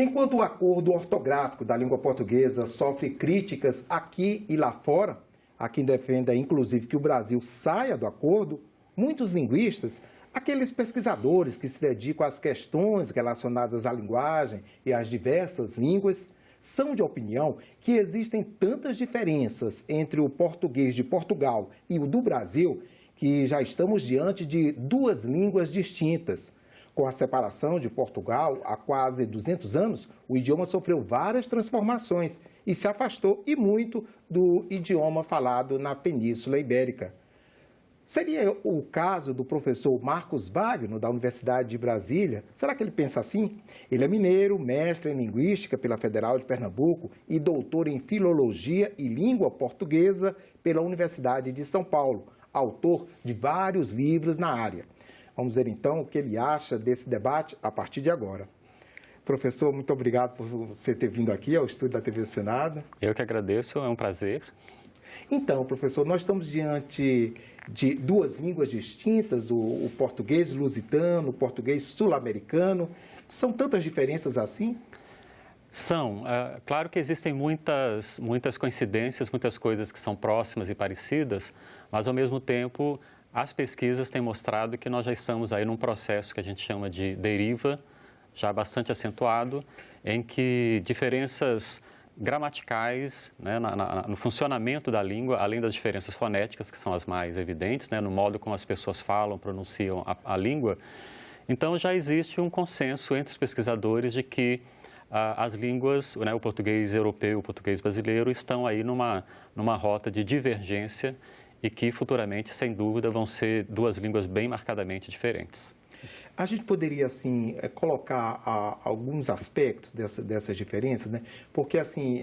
Enquanto o acordo ortográfico da língua portuguesa sofre críticas aqui e lá fora, há quem defenda inclusive que o Brasil saia do acordo, muitos linguistas, aqueles pesquisadores que se dedicam às questões relacionadas à linguagem e às diversas línguas, são de opinião que existem tantas diferenças entre o português de Portugal e o do Brasil que já estamos diante de duas línguas distintas. Com a separação de Portugal há quase 200 anos, o idioma sofreu várias transformações e se afastou e muito do idioma falado na Península Ibérica. Seria o caso do professor Marcos Wagner, da Universidade de Brasília? Será que ele pensa assim? Ele é mineiro, mestre em Linguística pela Federal de Pernambuco e doutor em Filologia e Língua Portuguesa pela Universidade de São Paulo, autor de vários livros na área. Vamos ver então o que ele acha desse debate a partir de agora. Professor, muito obrigado por você ter vindo aqui ao estúdio da TV Senado. Eu que agradeço, é um prazer. Então, professor, nós estamos diante de duas línguas distintas, o português lusitano, o português sul-americano. São tantas diferenças assim? São. Claro que existem muitas coincidências, muitas coisas que são próximas e parecidas, mas, ao mesmo tempo, as pesquisas têm mostrado que nós já estamos aí num processo que a gente chama de deriva, já bastante acentuado, em que diferenças gramaticais, né, no funcionamento da língua, além das diferenças fonéticas, que são as mais evidentes, né, no modo como as pessoas falam, pronunciam a língua. Então, já existe um consenso entre os pesquisadores de que as línguas, né, o português europeu e o português brasileiro, estão aí numa rota de divergência e que futuramente, sem dúvida, vão ser duas línguas bem marcadamente diferentes. A gente poderia, assim, colocar alguns aspectos dessas diferenças, né? Porque, assim,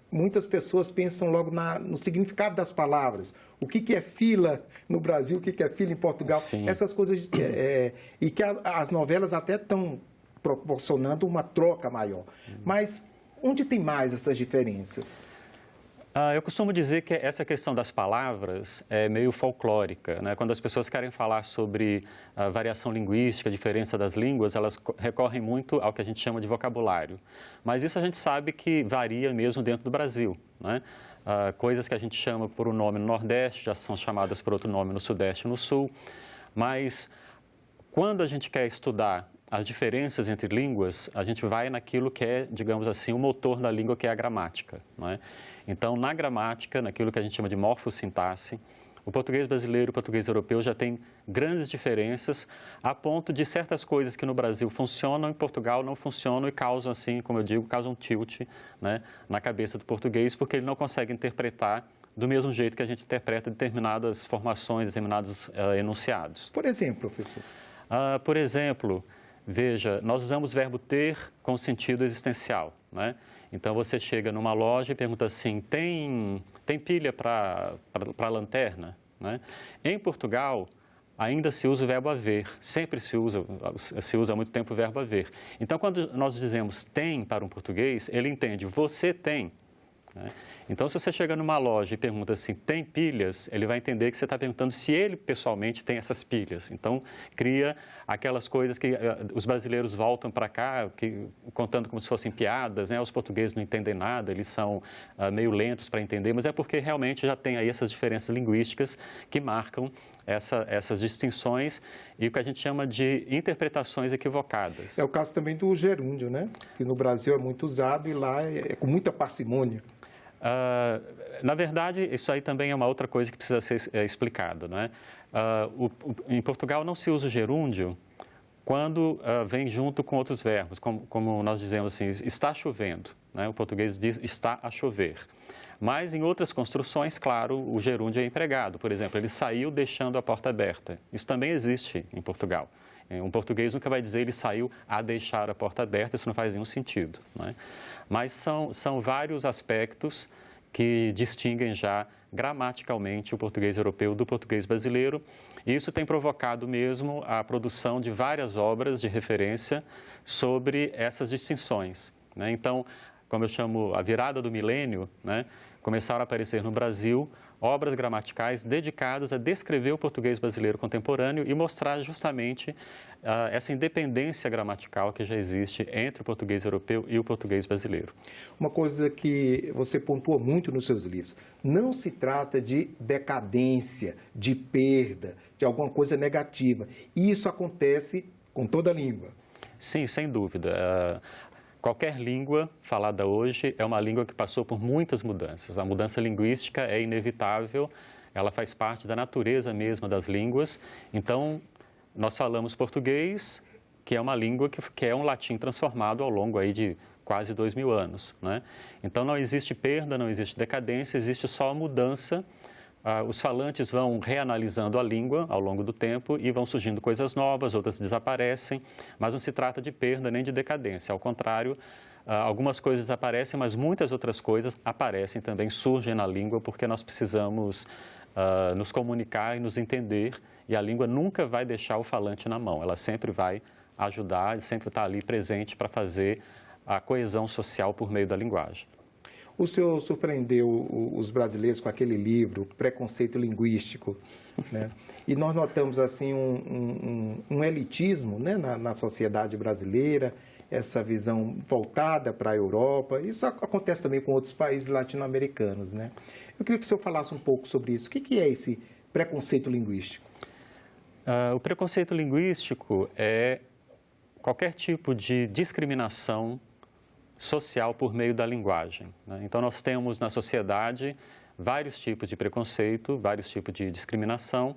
muitas pessoas pensam logo no significado das palavras. O que é fila no Brasil, o que é fila em Portugal. Sim. Essas coisas, e que as novelas até estão proporcionando uma troca maior. Mas onde tem mais essas diferenças? Eu costumo dizer que essa questão das palavras é meio folclórica, né? Quando as pessoas querem falar sobre a variação linguística, a diferença das línguas, elas recorrem muito ao que a gente chama de vocabulário. Mas isso a gente sabe que varia mesmo dentro do Brasil, né? Coisas que a gente chama por um nome no Nordeste já são chamadas por outro nome no Sudeste e no Sul. Mas quando a gente quer estudar as diferenças entre línguas, a gente vai naquilo que é, digamos assim, o motor da língua, que é a gramática, não é? Então, na gramática, naquilo que a gente chama de morfossintaxe, o português brasileiro e o português europeu já tem grandes diferenças, a ponto de certas coisas que no Brasil funcionam, em Portugal não funcionam e causam, assim, como eu digo, causam um tilt, né, na cabeça do português, porque ele não consegue interpretar do mesmo jeito que a gente interpreta determinadas formações, determinados enunciados. Por exemplo, professor? Por exemplo, veja, nós usamos o verbo ter com sentido existencial, né? Então, você chega numa loja e pergunta assim, tem pilha para a lanterna, né? Em Portugal, ainda se usa o verbo haver, sempre se usa há muito tempo o verbo haver. Então, quando nós dizemos tem para um português, ele entende, você tem, né? Então, se você chega numa loja e pergunta assim, tem pilhas? Ele vai entender que você está perguntando se ele pessoalmente tem essas pilhas. Então, cria aquelas coisas que os brasileiros voltam para cá, contando como se fossem piadas, né? Os portugueses não entendem nada, eles são meio lentos para entender, mas é porque realmente já tem aí essas diferenças linguísticas que marcam essas distinções e o que a gente chama de interpretações equivocadas. É o caso também do gerúndio, né? Que no Brasil é muito usado e lá é com muita parcimônia. Na verdade, isso aí também é uma outra coisa que precisa ser explicada, não é? Em Portugal não se usa o gerúndio quando vem junto com outros verbos, como nós dizemos assim, está chovendo, né? O português diz está a chover. Mas em outras construções, claro, o gerúndio é empregado. Por exemplo, ele saiu deixando a porta aberta. Isso também existe em Portugal. Um português nunca vai dizer ele saiu a deixar a porta aberta, isso não faz nenhum sentido, não é? Mas são vários aspectos que distinguem já gramaticalmente o português europeu do português brasileiro. E isso tem provocado mesmo a produção de várias obras de referência sobre essas distinções, né? Então, como eu chamo, a virada do milênio, né, começaram a aparecer no Brasil obras gramaticais dedicadas a descrever o português brasileiro contemporâneo e mostrar justamente essa independência gramatical que já existe entre o português europeu e o português brasileiro. Uma coisa que você pontua muito nos seus livros, não se trata de decadência, de perda, de alguma coisa negativa. E isso acontece com toda a língua. Sim, sem dúvida. Qualquer língua falada hoje é uma língua que passou por muitas mudanças. A mudança linguística é inevitável, ela faz parte da natureza mesma das línguas. Então, nós falamos português, que é uma língua que é um latim transformado ao longo aí de quase 2000 anos, né? Então, não existe perda, não existe decadência, existe só a mudança. Os falantes vão reanalisando a língua ao longo do tempo e vão surgindo coisas novas, outras desaparecem, mas não se trata de perda nem de decadência. Ao contrário, algumas coisas desaparecem, mas muitas outras coisas aparecem também, surgem na língua, porque nós precisamos nos comunicar e nos entender, e a língua nunca vai deixar o falante na mão, ela sempre vai ajudar, sempre está ali presente para fazer a coesão social por meio da linguagem. O senhor surpreendeu os brasileiros com aquele livro, Preconceito Linguístico, né? E nós notamos assim um elitismo, né, na sociedade brasileira, essa visão voltada para a Europa. Isso acontece também com outros países latino-americanos, né? Eu queria que o senhor falasse um pouco sobre isso. O que é esse preconceito linguístico? O preconceito linguístico é qualquer tipo de discriminação social por meio da linguagem, né? Então, nós temos na sociedade vários tipos de preconceito, vários tipos de discriminação,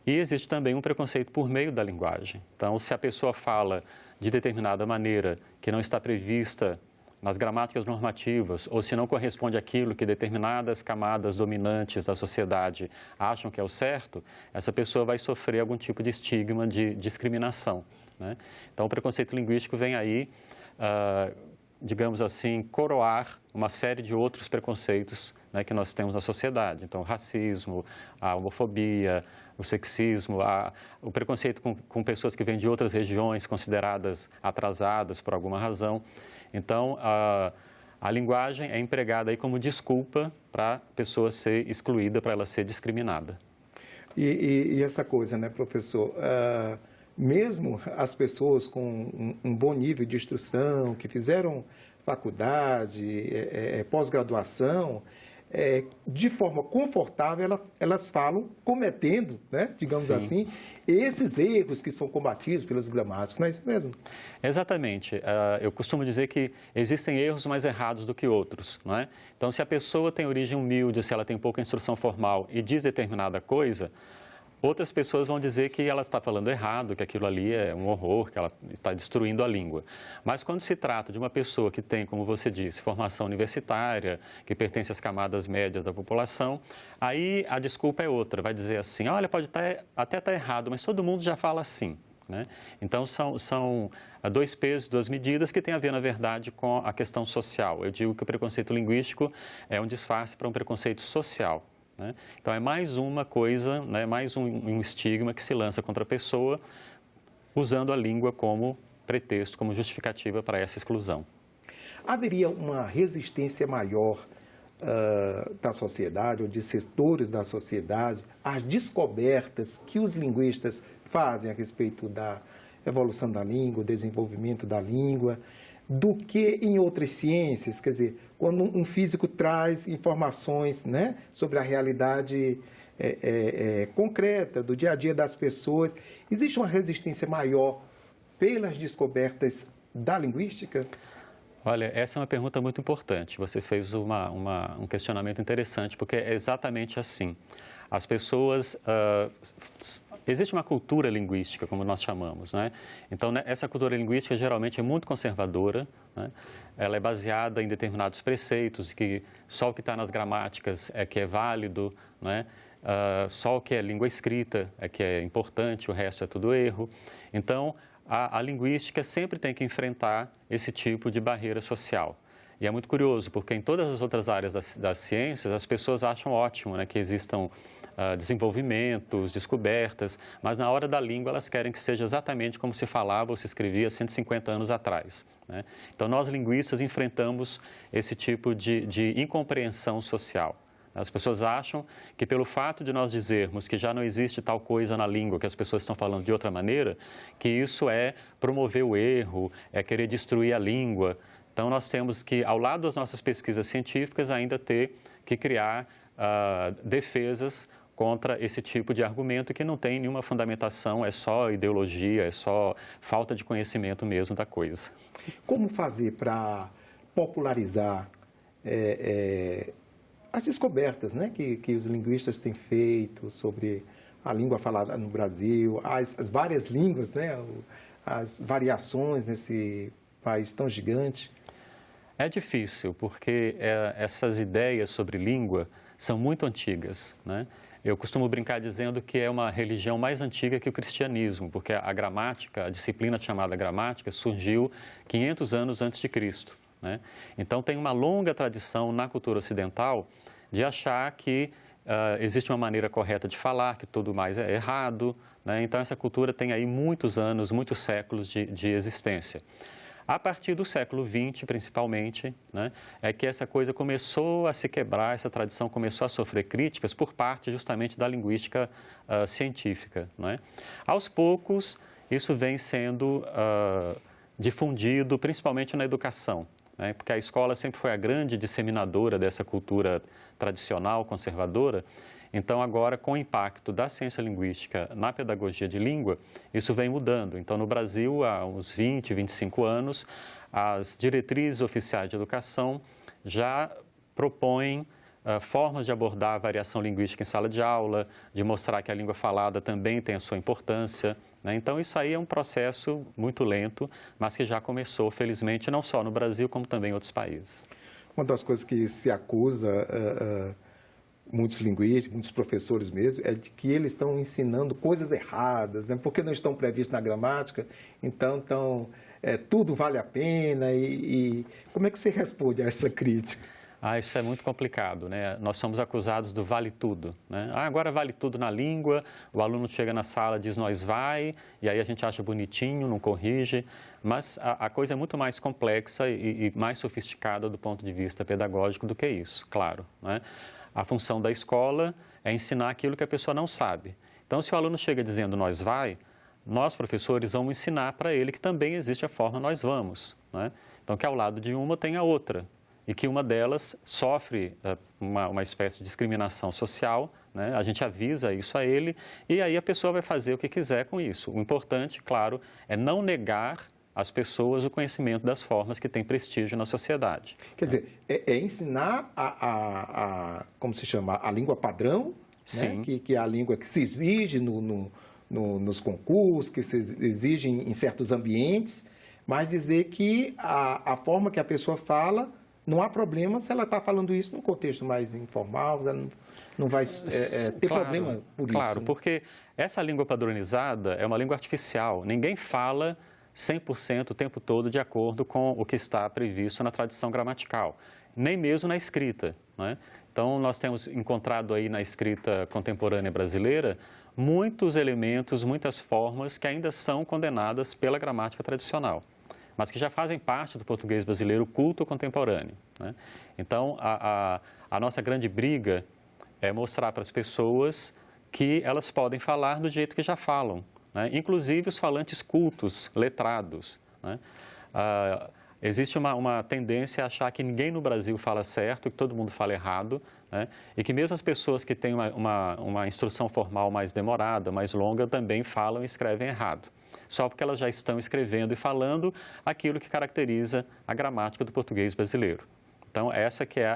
e existe também um preconceito por meio da linguagem. Então, se a pessoa fala de determinada maneira que não está prevista nas gramáticas normativas, ou se não corresponde àquilo que determinadas camadas dominantes da sociedade acham que é o certo, essa pessoa vai sofrer algum tipo de estigma de discriminação, né? Então, o preconceito linguístico vem aí, digamos assim, coroar uma série de outros preconceitos, né, que nós temos na sociedade. Então, o racismo, a homofobia, o sexismo, o preconceito com pessoas que vêm de outras regiões consideradas atrasadas por alguma razão. Então, a linguagem é empregada aí como desculpa para a pessoa ser excluída, para ela ser discriminada. E essa coisa, né, professor? Mesmo as pessoas com um bom nível de instrução, que fizeram faculdade, pós-graduação, de forma confortável, elas falam cometendo, né, digamos Sim. assim, esses erros que são combatidos pelos gramáticos, não é isso mesmo? Exatamente. Eu costumo dizer que existem erros mais errados do que outros, não é? Então, se a pessoa tem origem humilde, se ela tem pouca instrução formal e diz determinada coisa, outras pessoas vão dizer que ela está falando errado, que aquilo ali é um horror, que ela está destruindo a língua. Mas quando se trata de uma pessoa que tem, como você disse, formação universitária, que pertence às camadas médias da população, aí a desculpa é outra, vai dizer assim, olha, pode até estar errado, mas todo mundo já fala assim, né? Então, são dois pesos, duas medidas que têm a ver, na verdade, com a questão social. Eu digo que o preconceito linguístico é um disfarce para um preconceito social, né? Então, é mais uma coisa, né, mais um estigma que se lança contra a pessoa, usando a língua como pretexto, como justificativa para essa exclusão. Haveria uma resistência maior da sociedade, ou de setores da sociedade, às descobertas que os linguistas fazem a respeito da evolução da língua, o desenvolvimento da língua, do que em outras ciências? Quer dizer, quando um físico traz informações, né, sobre a realidade concreta do dia a dia das pessoas, existe uma resistência maior pelas descobertas da linguística? Olha, essa é uma pergunta muito importante. Você fez um questionamento interessante, porque é exatamente assim. As pessoas... existe uma cultura linguística, como nós chamamos, né? Então, né, essa cultura linguística geralmente é muito conservadora, né? Ela é baseada em determinados preceitos, que só o que está nas gramáticas é que é válido, né? Só o que é língua escrita é que é importante, o resto é tudo erro. Então, a linguística sempre tem que enfrentar esse tipo de barreira social. E é muito curioso, porque em todas as outras áreas das ciências, as pessoas acham ótimo, né, que existam desenvolvimentos, descobertas, mas na hora da língua elas querem que seja exatamente como se falava ou se escrevia 150 anos atrás, né? Então, nós linguistas enfrentamos esse tipo de incompreensão social. As pessoas acham que pelo fato de nós dizermos que já não existe tal coisa na língua, que as pessoas estão falando de outra maneira, que isso é promover o erro, é querer destruir a língua. Então, nós temos que, ao lado das nossas pesquisas científicas, ainda ter que criar defesas contra esse tipo de argumento que não tem nenhuma fundamentação, é só ideologia, é só falta de conhecimento mesmo da coisa. Como fazer para popularizar as descobertas, né, que os linguistas têm feito sobre a língua falada no Brasil, as várias línguas, né, as variações nesse país tão gigante? É difícil, porque essas ideias sobre língua são muito antigas, né? Eu costumo brincar dizendo que é uma religião mais antiga que o cristianismo, porque a gramática, a disciplina chamada gramática, surgiu 500 anos antes de Cristo, né? Então, tem uma longa tradição na cultura ocidental de achar que existe uma maneira correta de falar, que tudo mais é errado, né? Então, essa cultura tem aí muitos anos, muitos séculos de existência. A partir do século XX, principalmente, né, é que essa coisa começou a se quebrar, essa tradição começou a sofrer críticas por parte justamente da linguística científica, né? Aos poucos, isso vem sendo difundido, principalmente na educação, né, porque a escola sempre foi a grande disseminadora dessa cultura tradicional, conservadora. Então, agora, com o impacto da ciência linguística na pedagogia de língua, isso vem mudando. Então, no Brasil, há uns 20, 25 anos, as diretrizes oficiais de educação já propõem formas de abordar a variação linguística em sala de aula, de mostrar que a língua falada também tem a sua importância, né? Então, isso aí é um processo muito lento, mas que já começou, felizmente, não só no Brasil, como também em outros países. Uma das coisas que se acusa muitos linguistas, muitos professores mesmo, é de que eles estão ensinando coisas erradas, né? Porque não estão previstos na gramática, então tudo vale a pena. E como é que você responde a essa crítica? Isso é muito complicado, né? Nós somos acusados do vale tudo, né? Agora vale tudo na língua, o aluno chega na sala, diz nós vai, e aí a gente acha bonitinho, não corrige, mas a coisa é muito mais complexa e mais sofisticada do ponto de vista pedagógico do que isso, claro, né? A função da escola é ensinar aquilo que a pessoa não sabe. Então, se o aluno chega dizendo nós vai, nós, professores, vamos ensinar para ele que também existe a forma nós vamos, né? Então, que ao lado de uma tem a outra e que uma delas sofre uma espécie de discriminação social, né? A gente avisa isso a ele e aí a pessoa vai fazer o que quiser com isso. O importante, claro, é não negar às pessoas o conhecimento das formas que têm prestígio na sociedade. Quer dizer, é ensinar como se chama, a língua padrão, sim, né? Que é a língua que se exige nos concursos, que se exige em certos ambientes, mas dizer que a forma que a pessoa fala, não há problema se ela está falando isso num contexto mais informal, ela não vai ter problema por isso. Claro, porque essa língua padronizada é uma língua artificial. Ninguém fala 100% o tempo todo de acordo com o que está previsto na tradição gramatical, nem mesmo na escrita, né? Então, nós temos encontrado aí na escrita contemporânea brasileira muitos elementos, muitas formas que ainda são condenadas pela gramática tradicional, mas que já fazem parte do português brasileiro culto contemporâneo, né? Então, a nossa grande briga é mostrar para as pessoas que elas podem falar do jeito que já falam, né? Inclusive os falantes cultos, letrados, né? Existe uma tendência a achar que ninguém no Brasil fala certo, que todo mundo fala errado, né? E que mesmo as pessoas que têm uma instrução formal mais demorada, mais longa, também falam e escrevem errado, só porque elas já estão escrevendo e falando aquilo que caracteriza a gramática do português brasileiro. Então, essa que é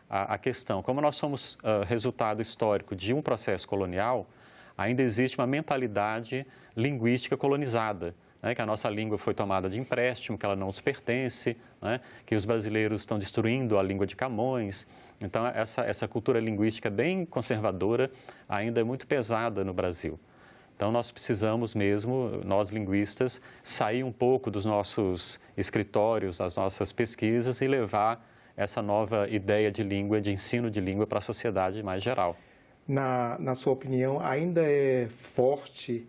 a questão. Como nós somos resultado histórico de um processo colonial, ainda existe uma mentalidade linguística colonizada, né? Que a nossa língua foi tomada de empréstimo, que ela não nos pertence, né? Que os brasileiros estão destruindo a língua de Camões. Então, essa cultura linguística bem conservadora ainda é muito pesada no Brasil. Então, nós precisamos mesmo, nós linguistas, sair um pouco dos nossos escritórios, das nossas pesquisas e levar essa nova ideia de língua, de ensino de língua para a sociedade mais geral. Na sua opinião, ainda é forte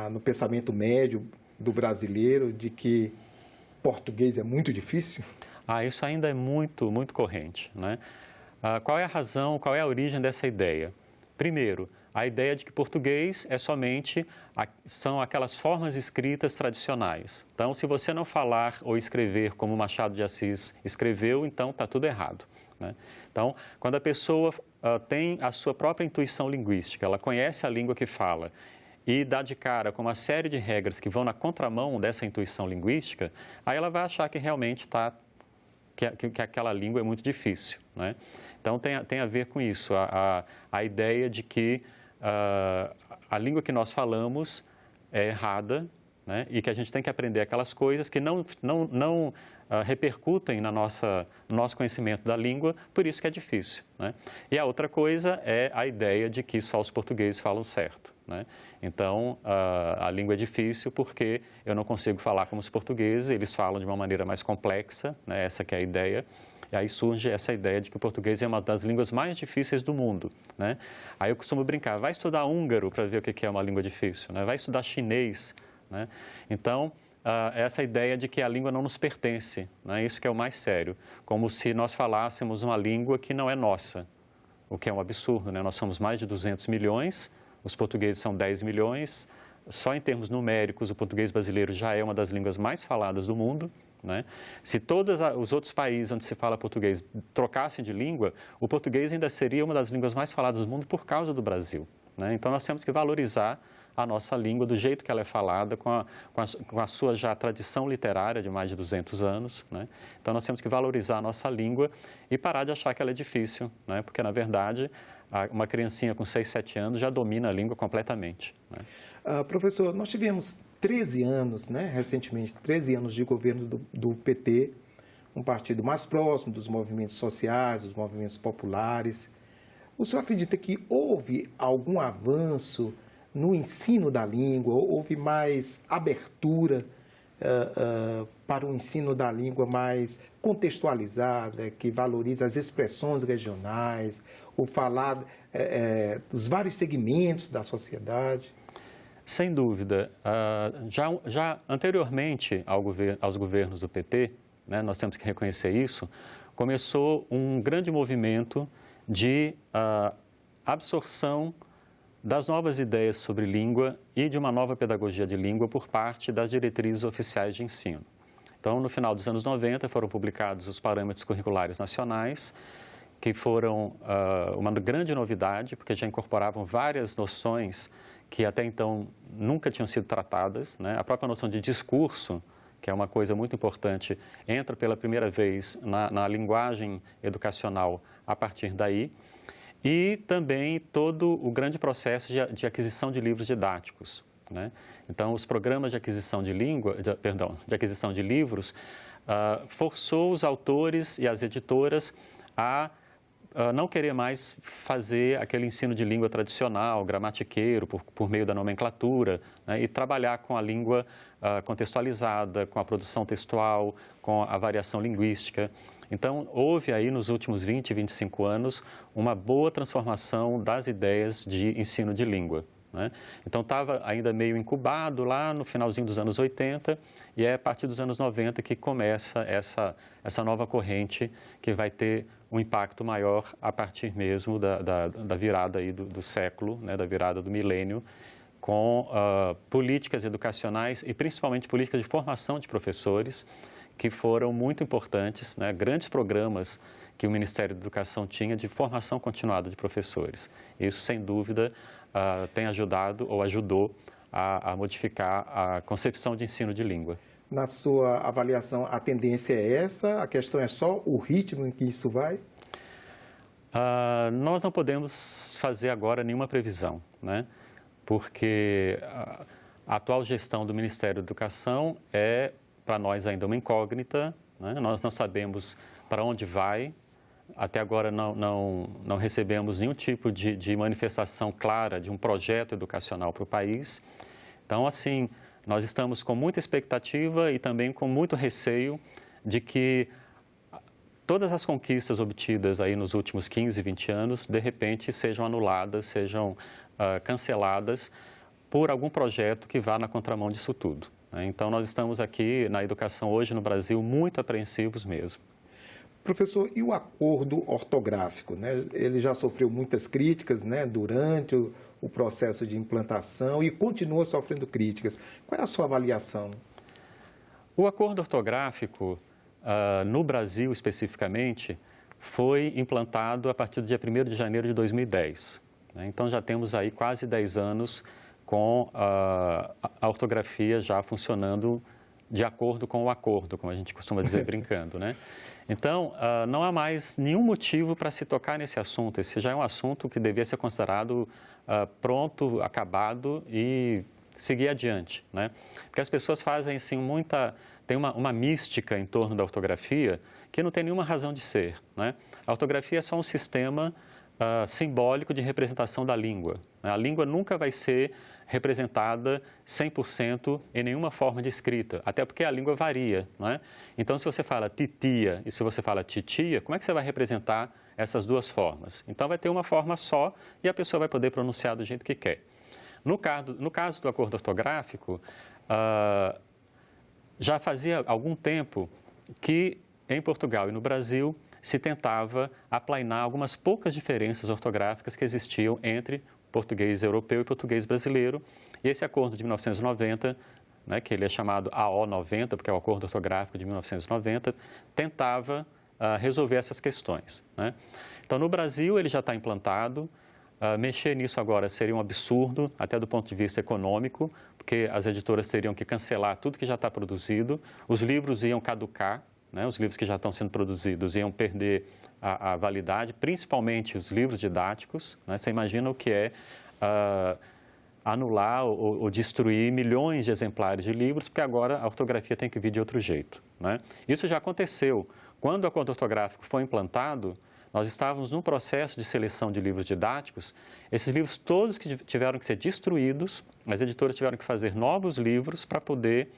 no pensamento médio do brasileiro de que português é muito difícil? Isso ainda é muito, muito corrente, né? Qual é a razão, qual é a origem dessa ideia? Primeiro, a ideia de que português são aquelas formas escritas tradicionais. Então, se você não falar ou escrever como Machado de Assis escreveu, então está tudo errado, né? Então, quando a pessoa tem a sua própria intuição linguística, ela conhece a língua que fala e dá de cara com uma série de regras que vão na contramão dessa intuição linguística, aí ela vai achar que realmente que aquela língua é muito difícil, né? Então, tem a ver com isso, a ideia de que a língua que nós falamos é errada, né? E que a gente tem que aprender aquelas coisas que não repercutem no nosso conhecimento da língua, por isso que é difícil, né? E a outra coisa é a ideia de que só os portugueses falam certo, né? Então, a língua é difícil porque eu não consigo falar como os portugueses, eles falam de uma maneira mais complexa, né? Essa que é a ideia. E aí surge essa ideia de que o português é uma das línguas mais difíceis do mundo, né? Aí eu costumo brincar, vai estudar húngaro para ver o que é uma língua difícil, né? Vai estudar chinês, né? Então, essa ideia de que a língua não nos pertence, né? Isso que é o mais sério, como se nós falássemos uma língua que não é nossa, o que é um absurdo, né? Nós somos mais de 200 milhões, os portugueses são 10 milhões, só em termos numéricos o português brasileiro já é uma das línguas mais faladas do mundo, né? Se todos os outros países onde se fala português trocassem de língua, o português ainda seria uma das línguas mais faladas do mundo por causa do Brasil, né? Então, nós temos que valorizar a nossa língua do jeito que ela é falada, com a sua já tradição literária de mais de 200 anos, né? Então, nós temos que valorizar a nossa língua e parar de achar que ela é difícil, né? Porque, na verdade, uma criancinha com 6, 7 anos já domina a língua completamente, né? Professor, nós tivemos 13 anos, né, recentemente, 13 anos de governo do PT, um partido mais próximo dos movimentos sociais, dos movimentos populares. O senhor acredita que houve algum avanço no ensino da língua, houve mais abertura para o ensino da língua mais contextualizada, que valoriza as expressões regionais, o falar dos vários segmentos da sociedade? Sem dúvida. Já anteriormente aos governos do PT, né, nós temos que reconhecer isso, começou um grande movimento de absorção das novas ideias sobre língua e de uma nova pedagogia de língua por parte das diretrizes oficiais de ensino. Então, no final dos anos 90, foram publicados os parâmetros curriculares nacionais, que foram uma grande novidade, porque já incorporavam várias noções que até então nunca tinham sido tratadas, né? A própria noção de discurso, que é uma coisa muito importante, entra pela primeira vez na linguagem educacional a partir daí, e também todo o grande processo de aquisição de livros didáticos, né? Então, os programas de aquisição de de aquisição de livros forçou os autores e as editoras a não querer mais fazer aquele ensino de língua tradicional, gramatiqueiro, por meio da nomenclatura, né, e trabalhar com a língua contextualizada, com a produção textual, com a variação linguística. Então, houve aí nos últimos 20, 25 anos uma boa transformação das ideias de ensino de língua, né? Então, estava ainda meio incubado lá no finalzinho dos anos 80 e é a partir dos anos 90 que começa essa nova corrente que vai ter um impacto maior a partir mesmo da virada aí do século, né, da virada do milênio, com políticas educacionais e principalmente políticas de formação de professores que foram muito importantes, né, grandes programas que o Ministério da Educação tinha de formação continuada de professores. Isso, sem dúvida, tem ajudado ou ajudou a modificar a concepção de ensino de língua. Na sua avaliação, a tendência é essa? A questão é só o ritmo em que isso vai? Nós não podemos fazer agora nenhuma previsão, né? Porque a atual gestão do Ministério da Educação é, para nós, ainda uma incógnita, né? Nós não sabemos para onde vai até agora não recebemos nenhum tipo de manifestação clara de um projeto educacional para o país. Então, assim, nós estamos com muita expectativa e também com muito receio de que todas as conquistas obtidas aí nos últimos 15, 20 anos, de repente, sejam anuladas, sejam canceladas por algum projeto que vá na contramão disso tudo, né? Então, nós estamos aqui na educação hoje no Brasil muito apreensivos mesmo. Professor, e o acordo ortográfico, né? Ele já sofreu muitas críticas, né, durante o processo de implantação e continua sofrendo críticas. Qual é a sua avaliação? O acordo ortográfico, no Brasil especificamente, foi implantado a partir do dia 1º de janeiro de 2010. Né? Então, já temos aí quase 10 anos com a ortografia já funcionando de acordo com o acordo, como a gente costuma dizer brincando, né? Então, não há mais nenhum motivo para se tocar nesse assunto. Esse já é um assunto que devia ser considerado pronto, acabado e seguir adiante, né? Porque as pessoas fazem, assim, tem uma mística em torno da ortografia que não tem nenhuma razão de ser, né? A ortografia é só um sistema simbólico de representação da língua, né? A língua nunca vai ser representada 100% em nenhuma forma de escrita, até porque a língua varia, não é? Então, se você fala titia e se você fala titia, como é que você vai representar essas duas formas? Então, vai ter uma forma só e a pessoa vai poder pronunciar do jeito que quer. No caso do acordo ortográfico, já fazia algum tempo que em Portugal e no Brasil se tentava aplainar algumas poucas diferenças ortográficas que existiam entre português europeu e português brasileiro. E esse acordo de 1990, né, que ele é chamado AO90, porque é o acordo ortográfico de 1990, tentava resolver essas questões, né? Então, no Brasil, ele já está implantado. Mexer nisso agora seria um absurdo, até do ponto de vista econômico, porque as editoras teriam que cancelar tudo que já está produzido, os livros iam caducar, né? Os livros que já estão sendo produzidos iam perder a validade, principalmente os livros didáticos, né? Você imagina o que é anular ou destruir milhões de exemplares de livros, porque agora a ortografia tem que vir de outro jeito, né? Isso já aconteceu. Quando o acordo ortográfico foi implantado, nós estávamos num processo de seleção de livros didáticos. Esses livros todos que tiveram que ser destruídos, as editoras tiveram que fazer novos livros para poder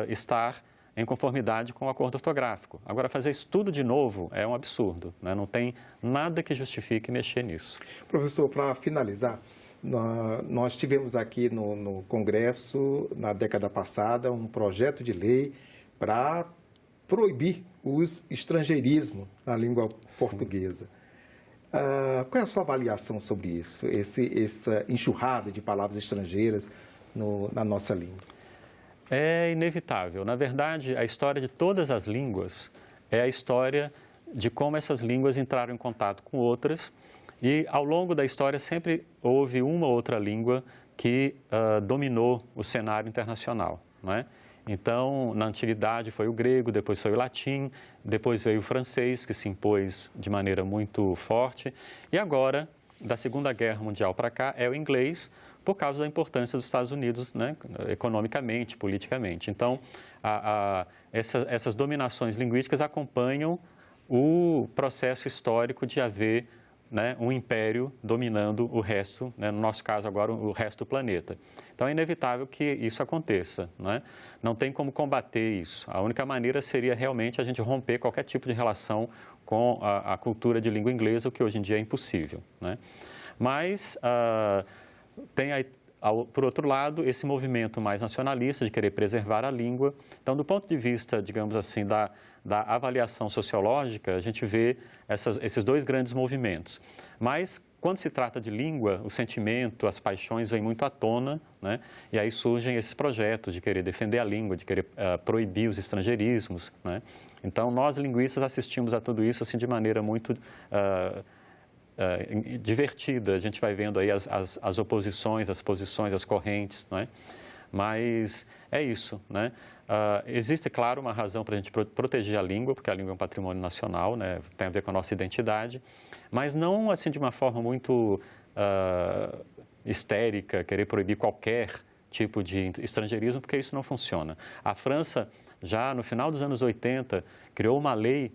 estar em conformidade com o acordo ortográfico. Agora, fazer isso tudo de novo é um absurdo, né? Não tem nada que justifique mexer nisso. Professor, para finalizar, nós tivemos aqui no Congresso, na década passada, um projeto de lei para proibir o estrangeirismo na língua portuguesa. Qual é a sua avaliação sobre isso, essa enxurrada de palavras estrangeiras na nossa língua? É inevitável. Na verdade, a história de todas as línguas é a história de como essas línguas entraram em contato com outras e, ao longo da história, sempre houve uma ou outra língua que dominou o cenário internacional, não é? Então, na antiguidade foi o grego, depois foi o latim, depois veio o francês, que se impôs de maneira muito forte, e agora, da Segunda Guerra Mundial para cá, é o inglês, por causa da importância dos Estados Unidos, né, economicamente, politicamente. Então, essas dominações linguísticas acompanham o processo histórico de haver, né, um império dominando o resto, né, no nosso caso agora, o resto do planeta. Então, é inevitável que isso aconteça, né? Não tem como combater isso. A única maneira seria realmente a gente romper qualquer tipo de relação com a cultura de língua inglesa, o que hoje em dia é impossível, né? Mas tem aí, por outro lado, esse movimento mais nacionalista de querer preservar a língua. Então, do ponto de vista, digamos assim, da avaliação sociológica, a gente vê esses dois grandes movimentos. Mas, quando se trata de língua, o sentimento, as paixões vêm muito à tona, né? E aí surgem esses projetos de querer defender a língua, de querer proibir os estrangeirismos, né? Então, nós, linguistas, assistimos a tudo isso assim, de maneira muito divertida. A gente vai vendo aí as oposições, as posições, as correntes, não é? Mas é isso, né? Existe, claro, uma razão para a gente proteger a língua, porque a língua é um patrimônio nacional, né? Tem a ver com a nossa identidade, mas não assim de uma forma muito histérica, querer proibir qualquer tipo de estrangeirismo, porque isso não funciona. A França, já no final dos anos 80, criou uma lei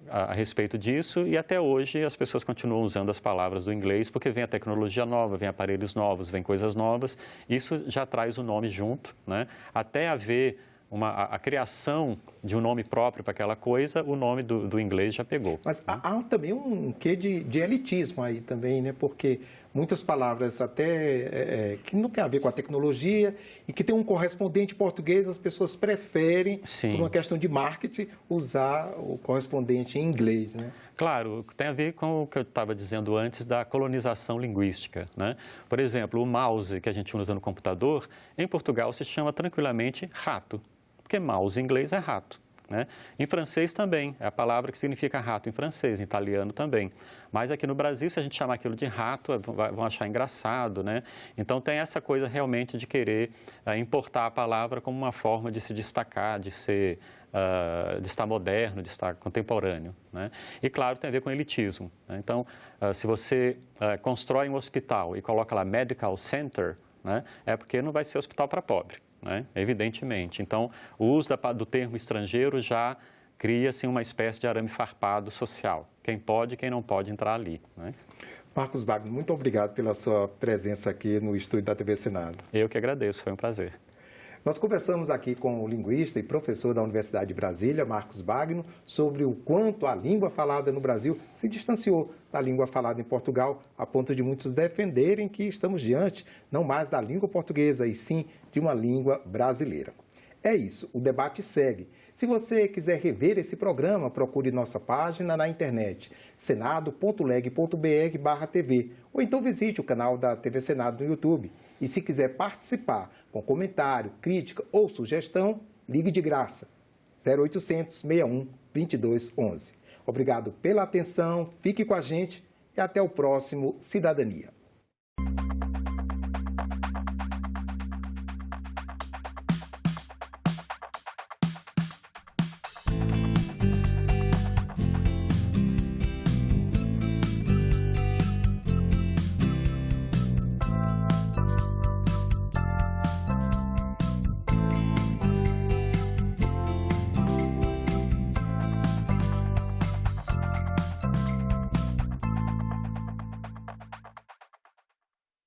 a respeito disso e até hoje as pessoas continuam usando as palavras do inglês porque vem a tecnologia nova, vem aparelhos novos, vem coisas novas, isso já traz o nome junto, né? Até haver a criação de um nome próprio para aquela coisa, o nome do inglês já pegou. Mas há também um quê de elitismo aí também, né? Porque muitas palavras até que não tem a ver com a tecnologia e que tem um correspondente português, as pessoas preferem, por uma questão de marketing, usar o correspondente em inglês, né? Claro, tem a ver com o que eu estava dizendo antes da colonização linguística, né? Por exemplo, o mouse que a gente usa no computador, em Portugal se chama tranquilamente rato, porque mouse em inglês é rato, né? Em francês também, é a palavra que significa rato em francês, em italiano também. Mas aqui no Brasil, se a gente chamar aquilo de rato, vão achar engraçado, né? Então tem essa coisa realmente de querer importar a palavra como uma forma de se destacar, de estar moderno, de estar contemporâneo, né? E claro, tem a ver com elitismo, né? Então, se você constrói um hospital e coloca lá Medical Center, né, é porque não vai ser hospital para pobre, né? Evidentemente. Então, o uso do termo estrangeiro já cria-se uma espécie de arame farpado social. Quem pode e quem não pode entrar ali, né? Marcos Wagner, muito obrigado pela sua presença aqui no estúdio da TV Senado. Eu que agradeço, foi um prazer. Nós conversamos aqui com o linguista e professor da Universidade de Brasília, Marcos Wagner, sobre o quanto a língua falada no Brasil se distanciou da língua falada em Portugal, a ponto de muitos defenderem que estamos diante não mais da língua portuguesa, e sim de uma língua brasileira. É isso, o debate segue. Se você quiser rever esse programa, procure nossa página na internet, senado.leg.br/tv, ou então visite o canal da TV Senado no YouTube. E se quiser participar com comentário, crítica ou sugestão, ligue de graça, 0800 61 22 11. Obrigado pela atenção, fique com a gente e até o próximo Cidadania.